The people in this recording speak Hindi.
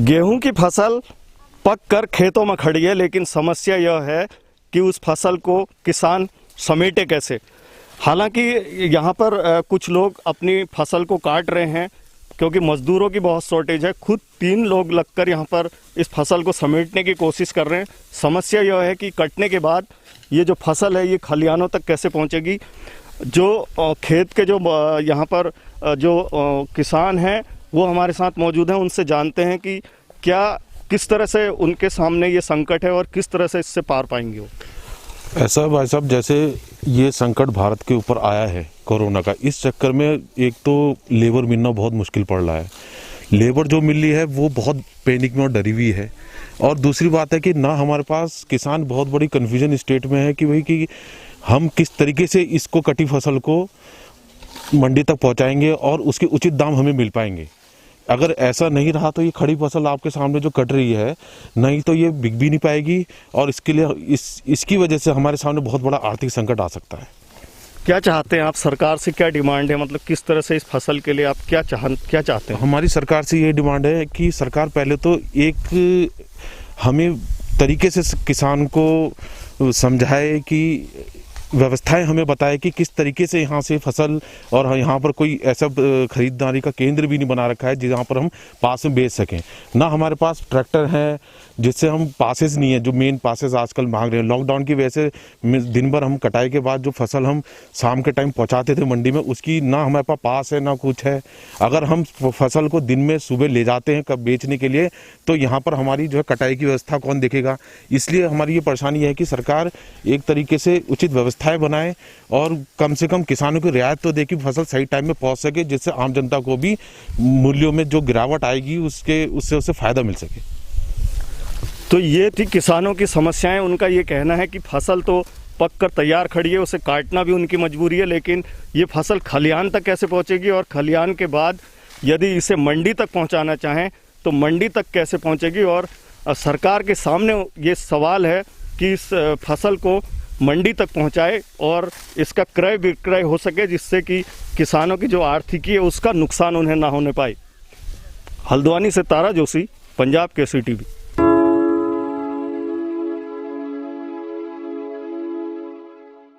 गेहूं की फसल पक कर खेतों में खड़ी है, लेकिन समस्या यह है कि उस फसल को किसान समेटे कैसे। हालांकि यहाँ पर कुछ लोग अपनी फसल को काट रहे हैं क्योंकि मजदूरों की बहुत शॉर्टेज है। खुद 3 लोग लगकर यहाँ पर इस फसल को समेटने की कोशिश कर रहे हैं। समस्या यह है कि कटने के बाद ये जो फसल है ये खलिहानों तक कैसे पहुँचेगी। जो खेत के जो यहाँ पर जो किसान हैं वो हमारे साथ मौजूद हैं, उनसे जानते हैं कि किस तरह से उनके सामने ये संकट है और किस तरह से इससे पार पाएंगे वो। ऐसा भाई साहब, जैसे ये संकट भारत के ऊपर आया है कोरोना का, इस चक्कर में एक तो लेबर मिलना बहुत मुश्किल पड़ रहा है। लेबर जो मिल रही है वो बहुत पैनिक में और डरी हुई है। और दूसरी बात है कि ना हमारे पास किसान बहुत बड़ी कन्फ्यूजन स्टेट में है कि भाई कि हम किस तरीके से इसको कटी फसल को मंडी तक पहुंचाएंगे और उसके उचित दाम हमें मिल पाएंगे। अगर ऐसा नहीं रहा तो ये खड़ी फसल आपके सामने जो कट रही है, नहीं तो ये बिक भी नहीं पाएगी और इसके लिए इसकी वजह से हमारे सामने बहुत बड़ा आर्थिक संकट आ सकता है। क्या चाहते हैं आप, सरकार से क्या डिमांड है, मतलब किस तरह से इस फसल के लिए आप क्या चाहते हैं? हमारी सरकार से ये डिमांड है कि सरकार पहले तो एक हमें तरीके से किसान को समझाए कि व्यवस्थाएं हमें बताए कि किस तरीके से यहाँ से फसल, और यहाँ पर कोई ऐसा खरीदारी का केंद्र भी नहीं बना रखा है जहाँ पर हम पास में बेच सकें। ना हमारे पास ट्रैक्टर है जिससे हम पासेस नहीं है, जो मेन पासेस आजकल मांग रहे हैं। लॉकडाउन की वजह से दिन भर हम कटाई के बाद जो फसल हम शाम के टाइम पहुँचाते थे मंडी में, उसकी ना हमारे पास पास है ना कुछ है। अगर हम फसल को दिन में सुबह ले जाते हैं कब बेचने के लिए, तो यहाँ पर हमारी जो है कटाई की व्यवस्था कौन देखेगा। इसलिए हमारी ये परेशानी है कि सरकार एक तरीके से उचित व्यवस्थाएं बनाए और कम से कम किसानों को रियायत तो दे कि फसल सही टाइम में पहुंच सके, जिससे आम जनता को भी मूल्यों में जो गिरावट आएगी उससे फायदा मिल सके। तो ये थी किसानों की समस्याएं। उनका ये कहना है कि फसल तो पक कर तैयार खड़ी है, उसे काटना भी उनकी मजबूरी है, लेकिन ये फसल खलिहान तक कैसे पहुंचेगी और खलिहान के बाद यदि इसे मंडी तक पहुंचाना चाहें तो मंडी तक कैसे पहुंचेगी। और सरकार के सामने ये सवाल है कि इस फसल को मंडी तक पहुंचाए और इसका क्रय विक्रय हो सके, जिससे कि किसानों की जो आर्थिकी है उसका नुकसान उन्हें ना होने पाए। हल्द्वानी से तारा जोशी, पंजाब केसरी टीवी।